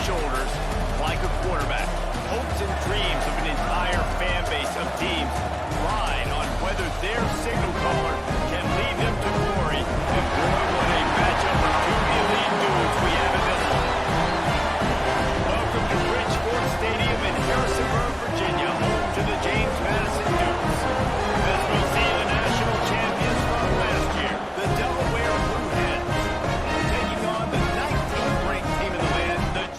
shoulders like a quarterback. Hopes and dreams of an entire fan base of teams ride on whether their signal caller can lead them to glory. And boy, what a matchup of two elite dudes we have in this one. Welcome to Bridgeport Stadium in Harrisonburg, Virginia, home to the James Madison Dukes. As we see the national champions from last year, the Delaware Hens, taking on the 19th ranked team in the land, the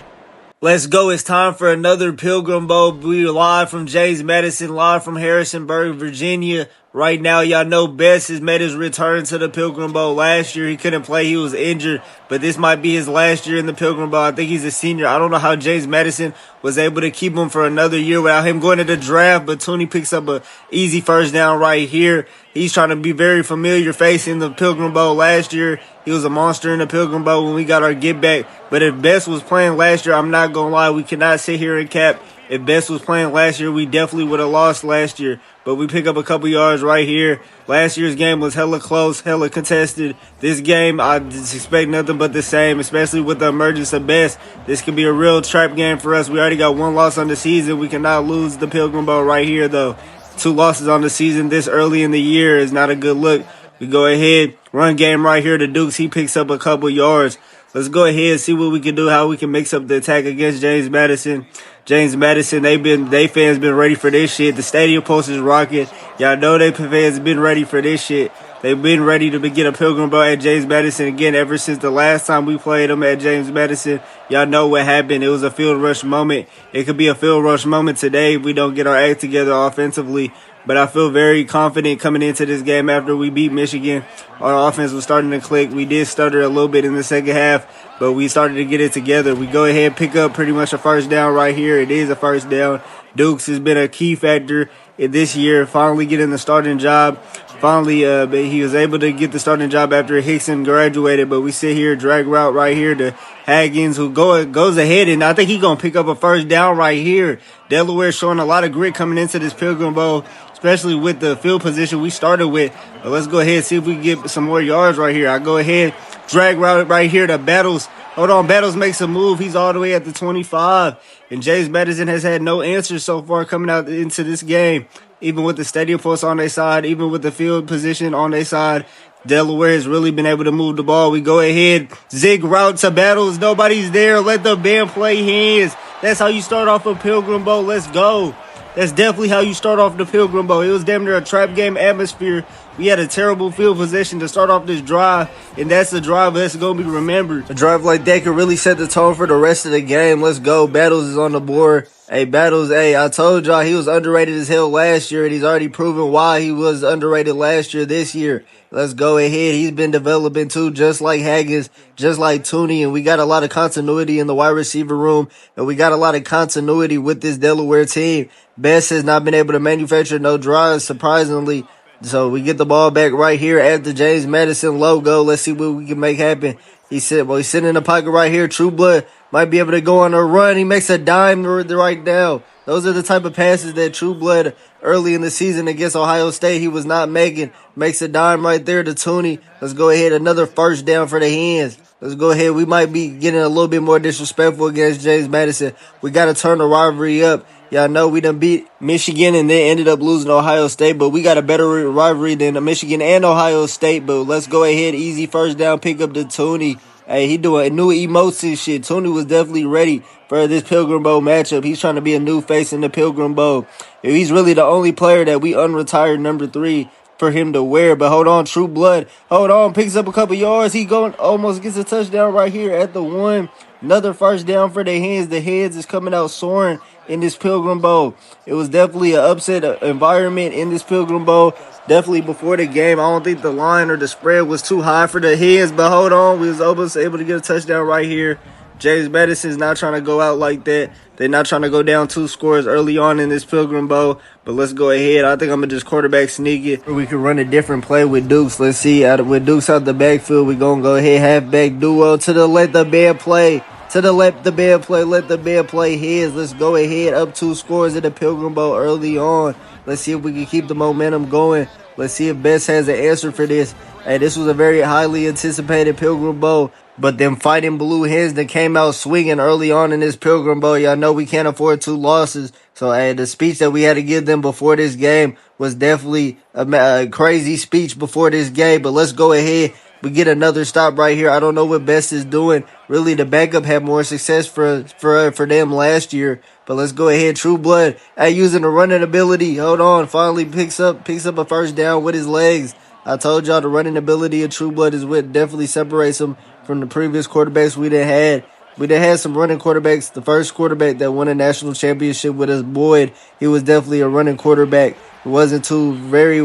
Let's go. It's time for another Pilgrim Bowl. We're live from James Madison, live from Harrisonburg, Virginia. Right now, y'all know Best has made his return to the Pilgrim Bowl. Last year, he couldn't play. He was injured, but this might be his last year in the Pilgrim Bowl. I think he's a senior. I don't know how James Madison was able to keep him for another year without him going to the draft, but Tooney picks up an easy first down right here. He's trying to be very familiar face in the Pilgrim Bowl last year. He was a monster in the Pilgrim Bowl when we got our get back. But if Best was playing last year, I'm not going to lie, we cannot sit here and cap. If Best was playing last year, we definitely would have lost last year. But we pick up a couple yards right here. Last year's game was hella close, hella contested. This game, I just expect nothing but the same, especially with the emergence of Best. This could be a real trap game for us. We already got one loss on the season. We cannot lose the Pilgrim Bowl right here, though. 2 losses on the season this early in the year is not a good look. We go ahead, run game right here. The Dukes, he picks up a couple yards. Let's go ahead and see what we can do, how we can mix up the attack against James Madison. James Madison, they fans been ready for this shit. The stadium post is rocking. Y'all know they fans been ready for this shit. They've been ready to get a Pilgrim Bowl at James Madison again ever since the last time we played them at James Madison. Y'all know what happened. It was a field rush moment. It could be a field rush moment today if we don't get our act together offensively. But I feel very confident coming into this game after we beat Michigan. Our offense was starting to click. We did stutter a little bit in the second half, but we started to get it together. We go ahead and pick up pretty much a first down right here. It is a first down. Dukes has been a key factor in this year, finally getting the starting job. Finally, he was able to get the starting job after Hickson graduated, but we sit here, drag route right here to Haggins, who goes ahead, and I think he's going to pick up a first down right here. Delaware showing a lot of grit coming into this Pilgrim Bowl, especially with the field position we started with. But let's go ahead and see if we can get some more yards right here. I go ahead, drag route right here to Battles. Hold on, Battles makes a move. He's all the way at the 25. And James Madison has had no answers so far coming out into this game. Even with the stadium post on their side, even with the field position on their side, Delaware has really been able to move the ball. We go ahead, zig route to Battles. Nobody's there. Let the band play Hens. That's how you start off a Pilgrim Bowl. Let's go. That's definitely how you start off the Pilgrim Bowl. It was damn near a trap game atmosphere. We had a terrible field position to start off this drive, and that's the drive that's going to be remembered. A drive like that could really set the tone for the rest of the game. Let's go. Battles is on the board. Hey, Battles, I told y'all he was underrated as hell last year, and he's already proven why he was underrated last year this year. Let's go ahead. He's been developing too, just like Haggins, just like Tooney, and we got a lot of continuity in the wide receiver room, and we got a lot of continuity with this Delaware team. Best has not been able to manufacture no drives, surprisingly. So we get the ball back right here at the James Madison logo. Let's see what we can make happen. He's sitting in the pocket right here. True Blood might be able to go on a run. He makes a dime right now. Those are the type of passes that True Blood early in the season against Ohio State he was not making. Makes a dime right there to Tooney. Let's go ahead. Another first down for the Hens. Let's go ahead. We might be getting a little bit more disrespectful against James Madison. We got to turn the rivalry up. Y'all know we done beat Michigan and then ended up losing Ohio State, but we got a better rivalry than Michigan and Ohio State. But let's go ahead. Easy first down pick up to Tooney. Hey, he doing new emotes and shit. Tooney was definitely ready for this Pilgrim Bowl matchup. He's trying to be a new face in the Pilgrim Bowl. He's really the only player that we unretired number 3 for him to wear. But hold on, True Blood. Hold on, picks up a couple yards. He almost gets a touchdown right here at the 1. Another first down for the Hens. The Hens is coming out soaring in this Pilgrim Bowl. It was definitely an upset environment in this Pilgrim Bowl. Definitely before the game, I don't think the line or the spread was too high for the Hens. But hold on, we was almost able to get a touchdown right here. James Madison's not trying to go out like that. They're not trying to go down 2 scores early on in this Pilgrim Bowl. But let's go ahead. I think I'm going to just quarterback sneak it. We can run a different play with Dukes. Let's see. With Dukes out the backfield, we're going to go ahead. Halfback duo to the let the band play. To the left, the band play. Let the band play Hens. Let's go ahead. Up 2 scores in the Pilgrim Bowl early on. Let's see if we can keep the momentum going. Let's see if Best has an answer for this. Hey, this was a very highly anticipated Pilgrim Bowl. But them fighting blue hens that came out swinging early on in this Pilgrim Bowl, y'all know we can't afford 2 losses. So hey, the speech that we had to give them before this game was definitely a crazy speech before this game. But let's go ahead. We get another stop right here. I don't know what Best is doing. Really, the backup had more success for them last year. But let's go ahead. True Blood, hey, using the running ability. Hold on, finally picks up a first down with his legs. I told y'all the running ability of True Blood is what definitely separates him from the previous quarterbacks we done had. We done had some running quarterbacks. The first quarterback that won a national championship with us, Boyd, he was definitely a running quarterback. He wasn't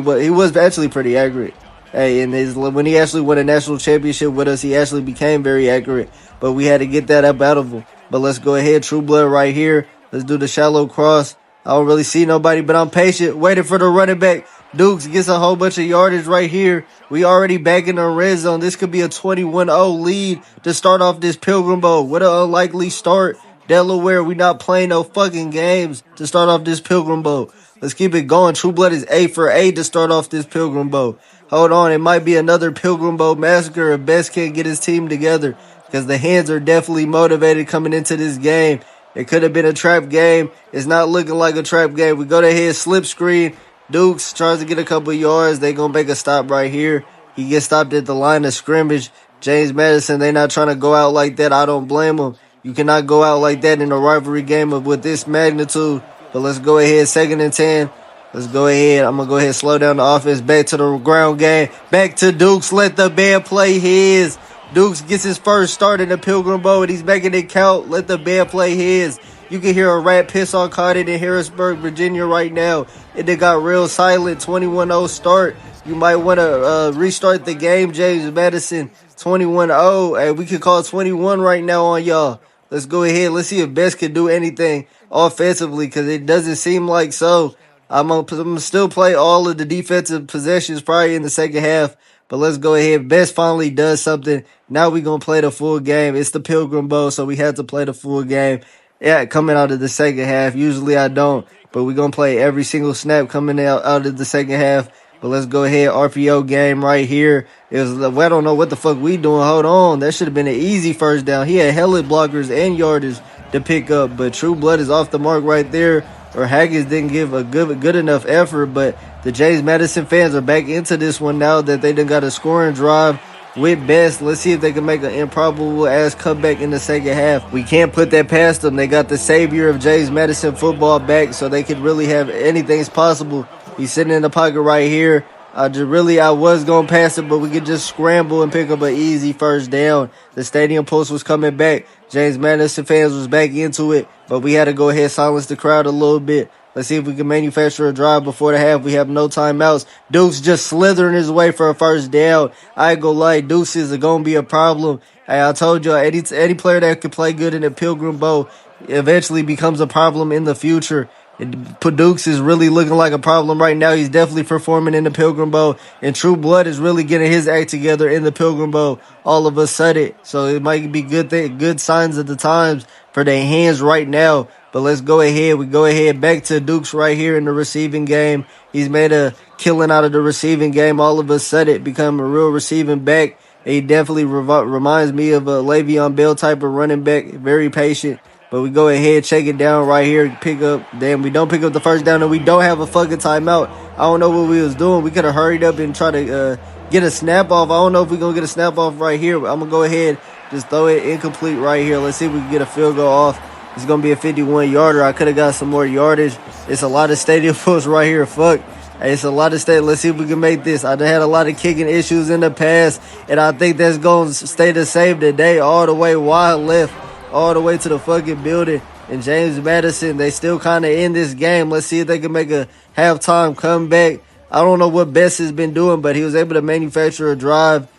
but he was actually pretty accurate. Hey, and when he actually won a national championship with us, he actually became very accurate. But we had to get that up out of him. But let's go ahead, True Blood right here. Let's do the shallow cross. I don't really see nobody, but I'm patient, waiting for the running back. Dukes gets a whole bunch of yardage right here. We already back in the red zone. This could be a 21-0 lead to start off this Pilgrim Bowl. What an unlikely start. Delaware, we not playing no fucking games to start off this Pilgrim Bowl. Let's keep it going. True Blood is 8 for 8 to start off this Pilgrim Bowl. Hold on, it might be another Pilgrim Bowl massacre if Best can't get his team together, because the Hens are definitely motivated coming into this game. It could have been a trap game. It's not looking like a trap game. We go ahead, slip screen. Dukes tries to get a couple yards. They gonna make a stop right here. He gets stopped at the line of scrimmage. James Madison, they not trying to go out like that. I don't blame them. You cannot go out like that in a rivalry game with this magnitude. But let's go ahead, 2nd and 10. Let's go ahead. I'm going to go ahead and slow down the offense. Back to the ground game. Back to Dukes. Let the band play his. Dukes gets his first start in the Pilgrim Bowl, and he's making it count. Let the band play his. You can hear a rat piss on Cotton in Harrisburg, Virginia right now. It got real silent. 21-0 start. You might want to restart the game, James Madison. 21-0. Hey, we could call 21 right now on y'all. Let's go ahead. Let's see if Best can do anything offensively, because it doesn't seem like so. I'm gonna still play all of the defensive possessions probably in the second half. But let's go ahead. Best finally does something. Now we're going to play the full game. It's the Pilgrim Bowl, so we had to play the full game. Yeah, coming out of the second half. Usually I don't, but we're going to play every single snap coming out of the second half. But let's go ahead. RPO game right here. I don't know what the fuck we doing. Hold on. That should have been an easy first down. He had hella blockers and yardage to pick up, but True Blood is off the mark right there. Or Haggis didn't give a good enough effort, but the James Madison fans are back into this one now that they done got a scoring drive with Best. Let's see if they can make an improbable-ass comeback in the second half. We can't put that past them. They got the savior of James Madison football back, so they could really have anything's possible. He's sitting in the pocket right here. I was going to pass it, but we could just scramble and pick up an easy first down. The stadium post was coming back. James Madison fans was back into it, but we had to go ahead and silence the crowd a little bit. Let's see if we can manufacture a drive before the half. We have no timeouts. Deuce just slithering his way for a first down. I ain't gonna lie, Deuce is going to be a problem. Hey, I told you, any player that could play good in the Pilgrim Bowl eventually becomes a problem in the future. Dukes is really looking like a problem right now. He's definitely performing in the Pilgrim Bowl, and True Blood is really getting his act together in the Pilgrim Bowl all of a sudden. So it might be good signs of the times for their hands right now. But let's go ahead. We go ahead back to Dukes right here in the receiving game. He's made a killing out of the receiving game all of a sudden, become a real receiving back. He definitely reminds me of a Le'Veon Bell type of running back, very patient. But we go ahead, check it down right here, pick up. Damn, we don't pick up the first down, and we don't have a fucking timeout. I don't know what we was doing. We could have hurried up and try to get a snap off. I don't know if we're going to get a snap off right here. But I'm going to go ahead, just throw it incomplete right here. Let's see if we can get a field goal off. It's going to be a 51-yarder. I could have got some more yardage. It's a lot of stadium posts right here. Fuck. Hey, it's a lot of stadium. Let's see if we can make this. I done had a lot of kicking issues in the past, and I think that's going to stay the same today, all the way wide left. All the way to the fucking building. And James Madison, they still kind of in this game. Let's see if they can make a halftime comeback. I don't know what Best has been doing, but he was able to manufacture a drive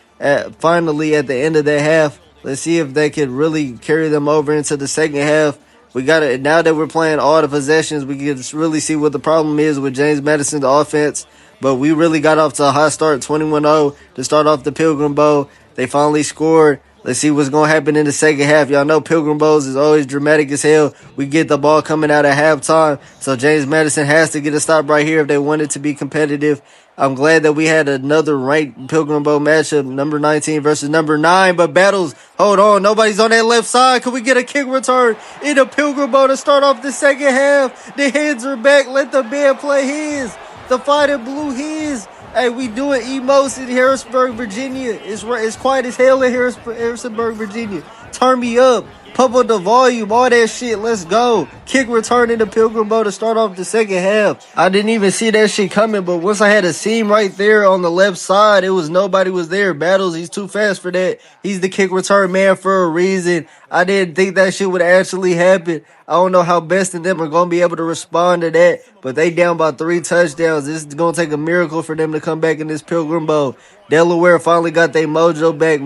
finally at the end of that half. Let's see if they could really carry them over into the second half. We got it now that we're playing all the possessions. We can really see what the problem is with James Madison's offense. But we really got off to a hot start, 21-0 to start off the Pilgrim Bowl. They finally scored. Let's see what's going to happen in the second half. Y'all know Pilgrim Bowls is always dramatic as hell. We get the ball coming out at halftime. So James Madison has to get a stop right here if they want it to be competitive. I'm glad that we had another ranked Pilgrim Bowl matchup, number 19 versus number 9. But battles Hold on, nobody's on that left side. Can we get a kick return in the Pilgrim Bowl to start off the second half? The Hens are back. Let the band play his. The fighting blue his. Hey, we doing emos in Harrisonburg, Virginia. It's quiet as hell in Harrisonburg, Virginia. Turn me up. Pump up the volume, all that shit. Let's go. Kick return in the Pilgrim Bowl to start off the second half. I didn't even see that shit coming, but once I had a seam right there on the left side, nobody was there. Battles, he's too fast for that. He's the kick return man for a reason. I didn't think that shit would actually happen. I don't know how Best and them are going to be able to respond to that, but they down by 3 touchdowns. This is going to take a miracle for them to come back in this Pilgrim Bowl. Delaware finally got their mojo back.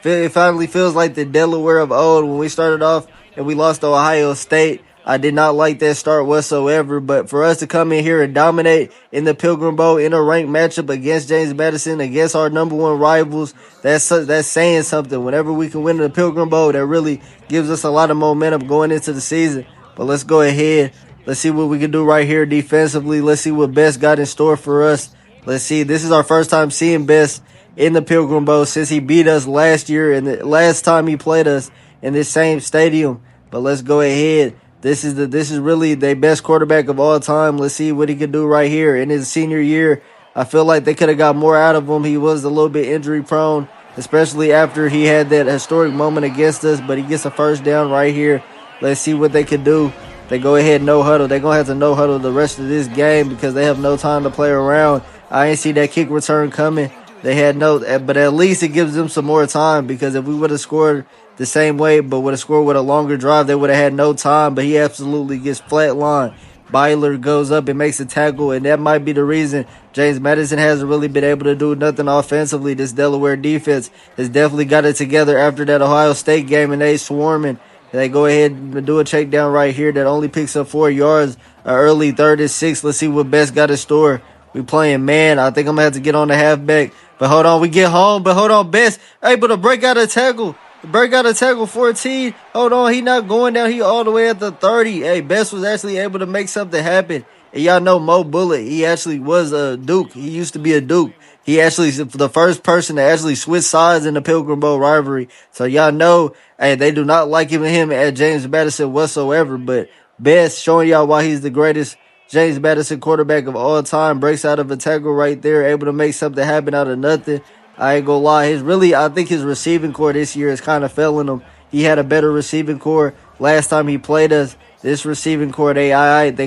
It finally feels like the Delaware of old when we started off and we lost to Ohio State. I did not like that start whatsoever, but for us to come in here and dominate in the Pilgrim Bowl in a ranked matchup against James Madison, against our number one rivals, that's saying something. Whenever we can win the Pilgrim Bowl, that really gives us a lot of momentum going into the season. But let's go ahead. Let's see what we can do right here defensively. Let's see what Best got in store for us. Let's see. This is our first time seeing Best in the Pilgrim Bowl since he beat us last year and the last time he played us in this same stadium. But let's go ahead. This is really the best quarterback of all time. Let's see what he can do right here in his senior year. I feel like they could have got more out of him. He was a little bit injury prone, especially after he had that historic moment against us, but he gets a first down right here. Let's see what they can do. They go ahead, no huddle. They're going to have to no huddle the rest of this game because they have no time to play around. I ain't see that kick return coming. They had but at least it gives them some more time because if we would have scored the same way but would have scored with a longer drive, they would have had no time, but he absolutely gets flatlined. Byler goes up and makes a tackle, and that might be the reason James Madison hasn't really been able to do nothing offensively. This Delaware defense has definitely got it together after that Ohio State game, and they swarming. They go ahead and do a check down right here that only picks up 4 yards, early 3rd and 6. Let's see what Best got in store. We playing man. I think I'm going to have to get on the halfback. But hold on, we get home. But hold on, Best able to break out a tackle. 14. Hold on, he not going down. He all the way at the 30. Hey, Best was actually able to make something happen. And y'all know Mo Bullitt, he actually was a Duke. He used to be a Duke. He actually is the first person to actually switch sides in the Pilgrim Bowl rivalry. So y'all know, hey, they do not like him at James Madison whatsoever. But Best showing y'all why he's the greatest James Madison quarterback of all time. Breaks out of a tackle right there, able to make something happen out of nothing. I ain't gonna lie. I think his receiving core this year is kind of failing him. He had a better receiving core last time he played us. This receiving core, they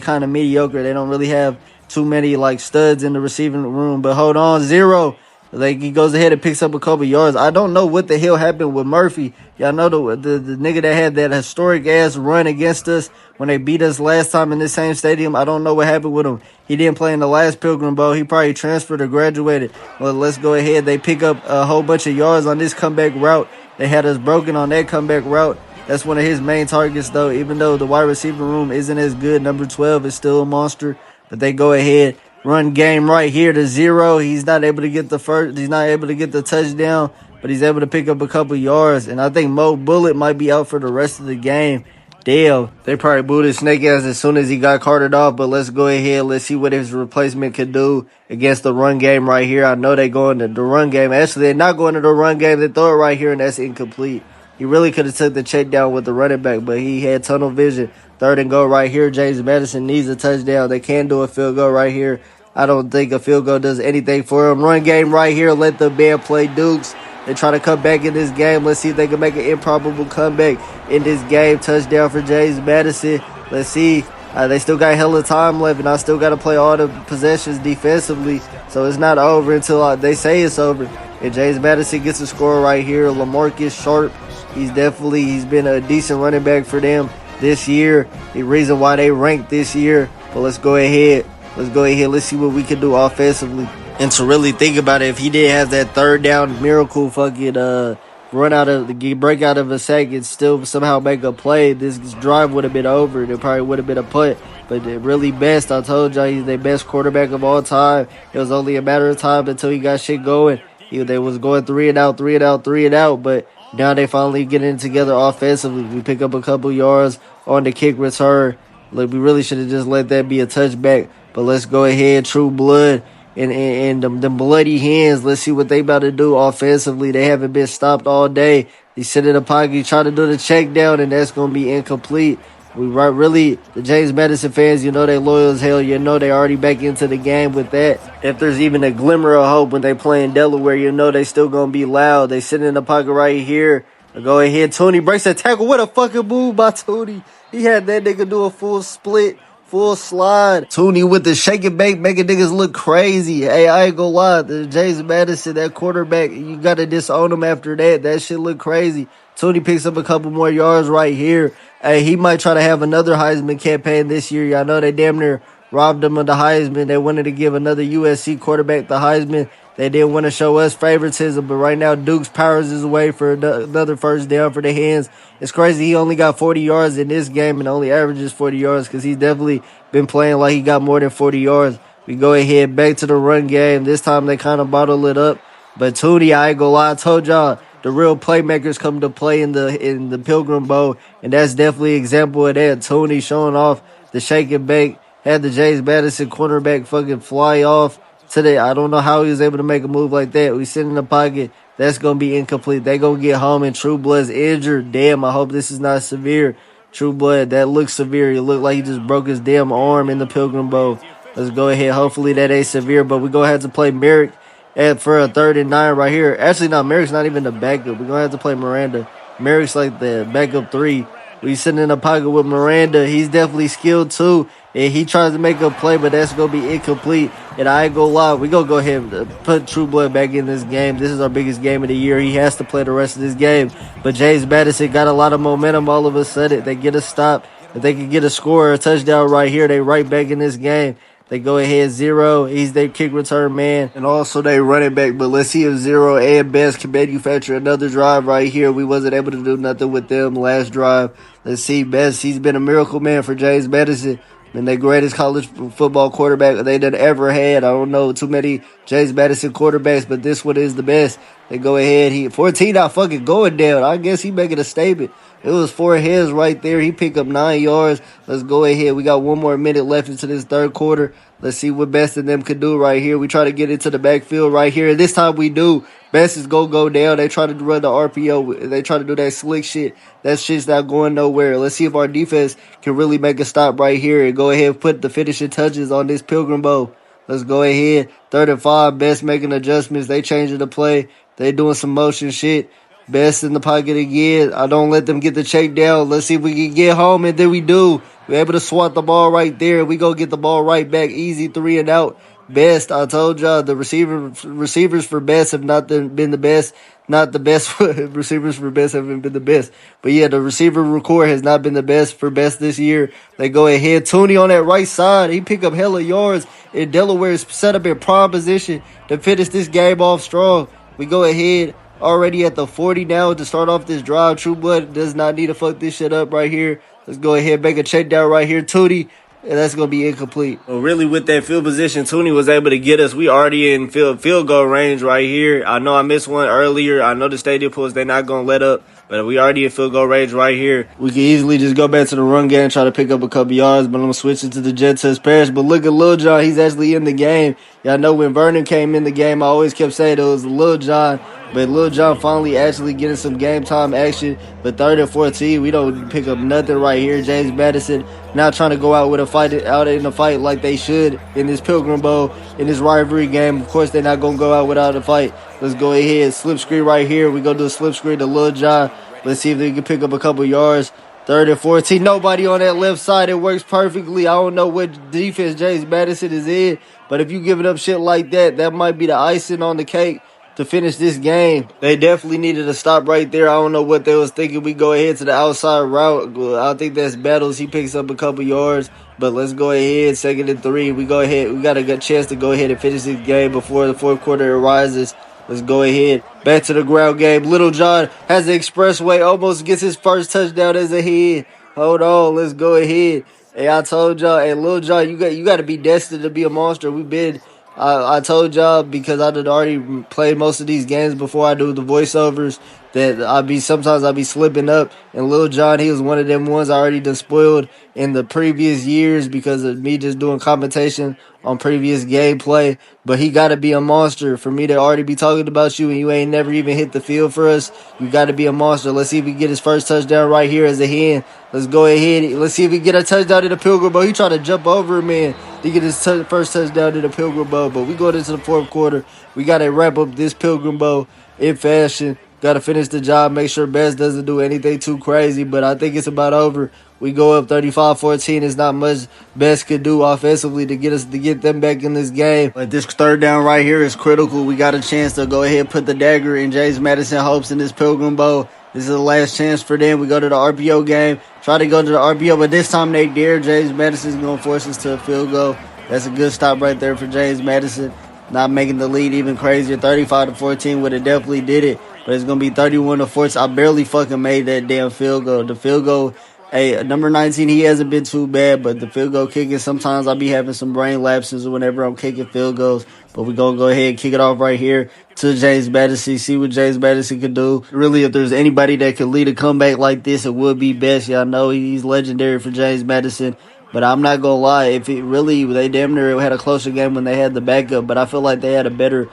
kind of mediocre. They don't really have too many like studs in the receiving room. But hold on, 0. Like he goes ahead and picks up a couple yards. I don't know what the hell happened with Murphy. Y'all know the nigga that had that historic ass run against us when they beat us last time in this same stadium. I don't know what happened with him. He didn't play in the last Pilgrim Bowl. He probably transferred or graduated. Well, let's go ahead. They pick up a whole bunch of yards on this comeback route. They had us broken on that comeback route. That's one of his main targets, though. Even though the wide receiver room isn't as good, number 12 is still a monster. But they go ahead. Run game right here to 0. He's not able to get the first. He's not able to get the touchdown, but he's able to pick up a couple yards. And I think Mo Bullitt might be out for the rest of the game. Damn, they probably booed his snake ass as soon as he got carted off. But let's go ahead. Let's see what his replacement could do against the run game right here. I know they going to the run game. Actually, they're not going to the run game. They throw it right here, and that's incomplete. He really could have took the check down with the running back, but he had tunnel vision. 3rd and goal right here. James Madison needs a touchdown. They can do a field goal right here. I don't think a field goal does anything for him. Run game right here. Let the band play Dukes. They try to come back in this game. Let's see if they can make an improbable comeback in this game. Touchdown for James Madison. Let's see. They still got hella time left, and I still got to play all the possessions defensively. So it's not over until they say it's over. And James Madison gets a score right here. LaMarcus Sharp. He's been a decent running back for them this year. The reason why they ranked this year. But let's go ahead. Let's see what we can do offensively. And to really think about it, if he did have that 3rd down miracle fucking break out of a sack and still somehow make a play, this drive would have been over. It probably would have been a punt. But really Best, I told y'all, he's the best quarterback of all time. It was only a matter of time until he got shit going. They was going 3 and out. But now they finally getting it together offensively. We pick up a couple yards on the kick return. Like, we really should have just let that be a touchback. But let's go ahead, True Blood. and them bloody Hens. Let's see what they about to do offensively. They haven't been stopped all day. He sit in the pocket, trying to do the check down, and that's going to be incomplete. Really, the James Madison fans, you know they loyal as hell. You know they already back into the game with that. If there's even a glimmer of hope when they play in Delaware, you know they still going to be loud. They sit in the pocket right here. Go ahead, Tony breaks that tackle. What a fucking move by Tony. He had that nigga do a full split. Full slide. Tooney with the shake and bake, making niggas look crazy. Hey, I ain't gonna lie. The James Madison, that quarterback, you gotta disown him after that. That shit look crazy. Tooney picks up a couple more yards right here. Hey, he might try to have another Heisman campaign this year. Y'all know they damn near robbed him of the Heisman. They wanted to give another USC quarterback the Heisman. They didn't want to show us favoritism, but right now Dukes powers his way for another first down for the Hens. It's crazy he only got 40 yards in this game and only averages 40 yards because he's definitely been playing like he got more than 40 yards. We go ahead back to the run game. This time they kind of bottle it up. But Tootie, I ain't gonna lie, I told y'all the real playmakers come to play in the Pilgrim Bowl, and that's definitely an example of that. Tootie showing off the shake and bake, had the James Madison cornerback fucking fly off. Today, I don't know how he was able to make a move like that. We sit in the pocket. That's going to be incomplete. They going to get home and True Blood's injured. Damn, I hope this is not severe. True Blood, that looks severe. It looked like he just broke his damn arm in the Pilgrim Bowl. Let's go ahead. Hopefully that ain't severe, but we're going to have to play Merrick for a 3rd and 9 right here. Actually, no, Merrick's not even the backup. We're going to have to play Miranda. Merrick's like the backup 3. We sitting in the pocket with Miranda. He's definitely skilled too. And he tries to make a play, but that's going to be incomplete. And I ain't going to lie, we're going to go ahead and put True Blood back in this game. This is our biggest game of the year. He has to play the rest of this game. But James Madison got a lot of momentum all of a sudden. They get a stop. If they can get a score or a touchdown right here, they right back in this game. They go ahead 0. He's their kick return man. And also they running back. But let's see if 0 and Best can manufacture another drive right here. We wasn't able to do nothing with them last drive. Let's see Best. He's been a miracle man for James Madison. Been the greatest college football quarterback they done ever had. I don't know too many James Madison quarterbacks, but this one is the best. They go ahead. He 14 not fucking going down. I guess he making a statement. It was 4 heads right there. He picked up 9 yards. Let's go ahead. We got 1 more minute left into this 3rd quarter. Let's see what Best of them could do right here. We try to get into the backfield right here. And this time we do. Best is going to go down. They try to run the RPO. They try to do that slick shit. That shit's not going nowhere. Let's see if our defense can really make a stop right here and go ahead and put the finishing touches on this Pilgrim Bowl. Let's go ahead. 3rd and 5. Best making adjustments. They changing the play. They doing some motion shit. Best in the pocket again. I don't let them get the check down. Let's see if we can get home, and then we do. We're able to swat the ball right there. We go get the ball right back. Easy 3 and out. Best, I told y'all, the receivers for Best have not been the best. Not the best. Receivers for Best haven't been the best. But yeah, the receiver record has not been the best for Best this year. They go ahead. Tooney on that right side. He pick up hella yards. And Delaware is set up in prime position to finish this game off strong. We go ahead. Already at the 40 now to start off this drive. True Blood does not need to fuck this shit up right here. Let's go ahead, make a check down right here. Tootie, and that's going to be incomplete. Well, really, with that field position, Toonie was able to get us. We already in field goal range right here. I know I missed one earlier. I know the stadium pulls, they're not going to let up. But we already in field goal range right here. We can easily just go back to the run game and try to pick up a couple yards. But I'm going to switch it to the jet test pass. But look at Lil John. He's actually in the game. Y'all know when Vernon came in the game, I always kept saying it was Lil John. But Lil John finally actually getting some game time action. But 3rd and 14, we don't pick up nothing right here. James Madison not trying to go out with a fight, out in a fight like they should in this Pilgrim Bowl, in this rivalry game. Of course, they're not going to go out without a fight. Let's go ahead. Slip screen right here. We go do a slip screen to Lil John. Let's see if they can pick up a couple yards. 3rd and 14. Nobody on that left side. It works perfectly. I don't know what defense James Madison is in. But if you giving up shit like that, that might be the icing on the cake to finish this game. They definitely needed to stop right there. I don't know what they was thinking. We go ahead to the outside route. I think that's Battles. He picks up a couple yards. But let's go ahead. 2nd and 3. We go ahead. We got a good chance to go ahead and finish this game before the 4th quarter arises. Let's go ahead. Back to the ground game. Little John has the expressway. Almost gets his first touchdown as a head. Hold on. Let's go ahead. Hey, I told y'all. Hey, Little John, you got to be destined to be a monster. We've been... I told y'all because I did already played most of these games before I do the voiceovers. that sometimes I be slipping up. And Lil Jon, he was one of them ones I already done spoiled in the previous years because of me just doing commentation on previous gameplay. But he got to be a monster for me to already be talking about you and you ain't never even hit the field for us. You got to be a monster. Let's see if we get his first touchdown right here as a Hen. Let's go ahead. Let's see if we get a touchdown to the Pilgrim Bowl. He tried to jump over him, man, to get his first touchdown to the Pilgrim Bowl. But we go into the fourth quarter. We got to wrap up this Pilgrim Bowl in fashion. Got to finish the job, make sure Best doesn't do anything too crazy, but I think it's about over. We go up 35-14. It's not much Best could do offensively to get them back in this game. But this third down right here is critical. We got a chance to go ahead and put the dagger in James Madison hopes in this Pilgrim Bowl. This is the last chance for them. We go to the RPO game. Try to go to the RPO, but this time they dare. James Madison's going to force us to a field goal. That's a good stop right there for James Madison. Not making the lead even crazier. 35-14 would have definitely did it. But it's going to be 31-14. I barely fucking made that damn field goal. The field goal, hey, number 19, he hasn't been too bad. But the field goal kicking, sometimes I'll be having some brain lapses whenever I'm kicking field goals. But we're going to go ahead and kick it off right here to James Madison. See what James Madison could do. Really, if there's anybody that could lead a comeback like this, it would be Best. Y'all know he's legendary for James Madison. But I'm not going to lie. If it really, they damn near had a closer game when they had the backup. But I feel like they had a better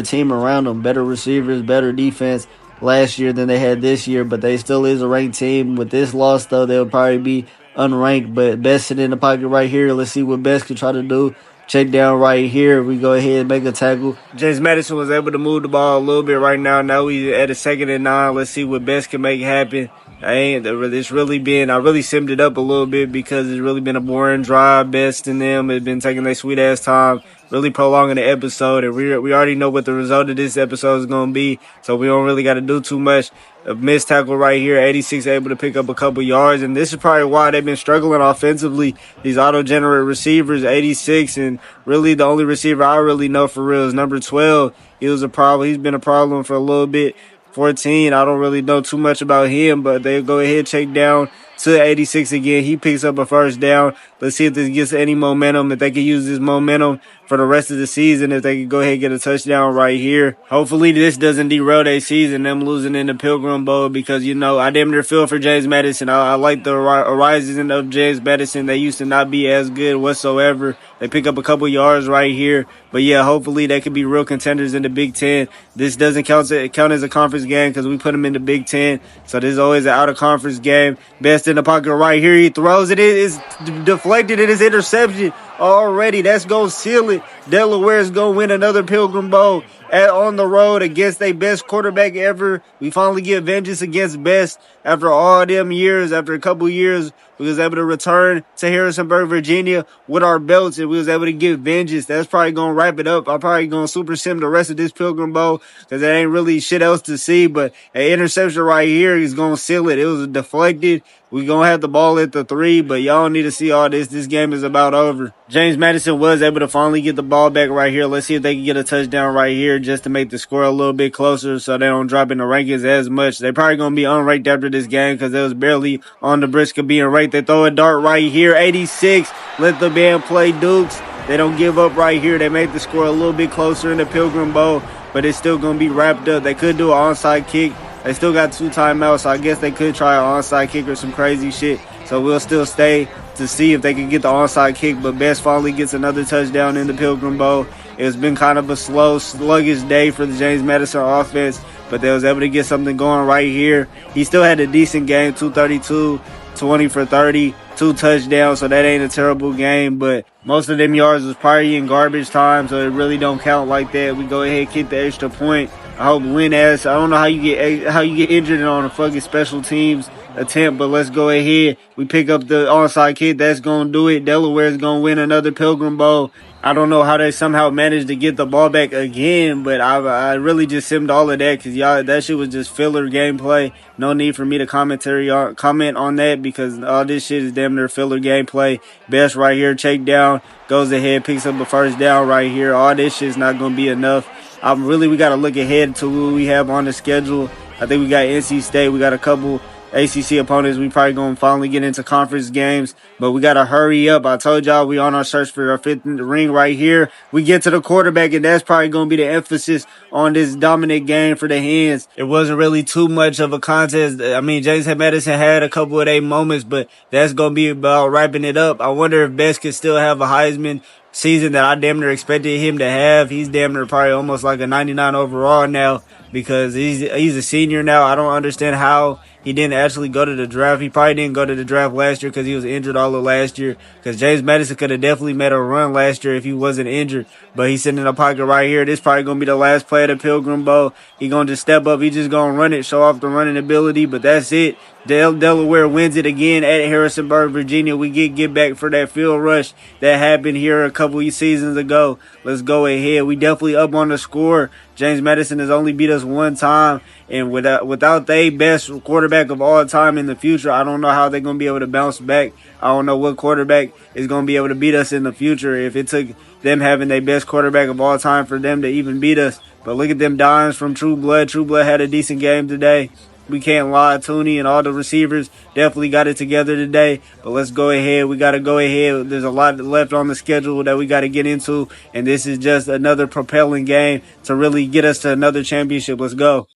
team around them, better receivers, better defense last year than they had this year, but they still is a ranked team. With this loss, though, they'll probably be unranked, but Best sitting in the pocket right here. Let's see what Best can try to do. Check down right here. We go ahead and make a tackle. James Madison was able to move the ball a little bit right now. Now we at a 2nd and 9. Let's see what Best can make happen. I really simmed it up a little bit because it's really been a boring drive. Best in them has been taking their sweet ass time, really prolonging the episode, and we already know what the result of this episode is going to be, so we don't really got to do too much. A missed tackle right here, 86 able to pick up a couple yards, and this is probably why they've been struggling offensively. These auto-generate receivers, 86, and really the only receiver I really know for real is number 12. He was a problem. He's been a problem for a little bit. 14, I don't really know too much about him, but they'll go ahead and check down to 86 again. He picks up a first down. Let's see if this gets any momentum, if they can use this momentum for the rest of the season, if they can go ahead and get a touchdown right here. Hopefully this doesn't derail their season, them losing in the Pilgrim Bowl, because, you know, I damn near feel for James Madison. I like the rising of James Madison. They used to not be as good whatsoever. They pick up a couple yards right here. But, yeah, hopefully they could be real contenders in the Big Ten. This doesn't count as a conference game because we put them in the Big Ten. So this is always an out-of-conference game. Best in the pocket right here. He throws it. It is deflected. It is interception already. That's going to seal it. Delaware is going to win another Pilgrim Bowl on the road against their best quarterback ever. We finally get vengeance against Best after all them years. After a couple years, we was able to return to Harrisonburg, Virginia with our belts, and we was able to get vengeance. That's probably going to wrap it up. I'm probably going to super sim the rest of this Pilgrim Bowl because there ain't really shit else to see, but an interception right here is going to seal it. It was deflected. We're going to have the ball at the 3, but y'all need to see all this. This game is about over. James Madison was able to finally get the ball back right here. Let's see if they can get a touchdown right here just to make the score a little bit closer so they don't drop in the rankings as much. They're probably going to be unranked after this game because they was barely on the brisk of being ranked. They throw a dart right here. 86. Let the band play Dukes. They don't give up right here. They made the score a little bit closer in the Pilgrim Bowl, but it's still going to be wrapped up. They could do an onside kick. They still got 2 timeouts, so I guess they could try an onside kick or some crazy shit. So we'll still stay to see if they can get the onside kick. But Best finally gets another touchdown in the Pilgrim Bowl. It's been kind of a slow, sluggish day for the James Madison offense, but they was able to get something going right here. He still had a decent game, 232, 20 for 30, 2 touchdowns, so that ain't a terrible game. But most of them yards was probably in garbage time, so it really don't count like that. We go ahead and kick the extra point. I hope win ass. I don't know how you get injured on a fucking special teams attempt, but let's go ahead. We pick up the onside kick. That's going to do it. Delaware's going to win another Pilgrim Bowl. I don't know how they somehow managed to get the ball back again, but I really just simmed all of that because y'all, that shit was just filler gameplay. No need for me to comment on that because all this shit is damn near filler gameplay. Best right here, check down, goes ahead, picks up a first down right here. All this shit is not going to be enough. We got to look ahead to who we have on the schedule. I think we got NC State. We got a couple ACC opponents. We probably going to finally get into conference games, but we got to hurry up. I told y'all we on our search for our fifth ring right here. We get to the quarterback, and that's probably going to be the emphasis on this dominant game for the Hens. It wasn't really too much of a contest. I mean, James Madison had a couple of their moments, but that's going to be about wrapping it up. I wonder if Best could still have a Heisman season that I damn near expected him to have. He's damn near probably almost like a 99 overall now because he's a senior now. I don't understand how he didn't actually go to the draft. He probably didn't go to the draft last year because he was injured all of last year. Because James Madison could have definitely made a run last year if he wasn't injured. But he's sitting in the pocket right here. This probably going to be the last play of the Pilgrim Bowl. He going to just step up. He just going to run it, show off the running ability. But that's it. Delaware wins it again at Harrisonburg, Virginia. We get back for that field rush that happened here a couple of seasons ago. Let's go ahead. We definitely up on the score. James Madison has only beat us one time, and without their best quarterback of all time in the future, I don't know how they're going to be able to bounce back. I don't know what quarterback is going to be able to beat us in the future if it took them having their best quarterback of all time for them to even beat us. But look at them dimes from True Blood. True Blood had a decent game today. We can't lie. Tooney and all the receivers definitely got it together today. But let's go ahead. We got to go ahead. There's a lot left on the schedule that we got to get into. And this is just another propelling game to really get us to another championship. Let's go.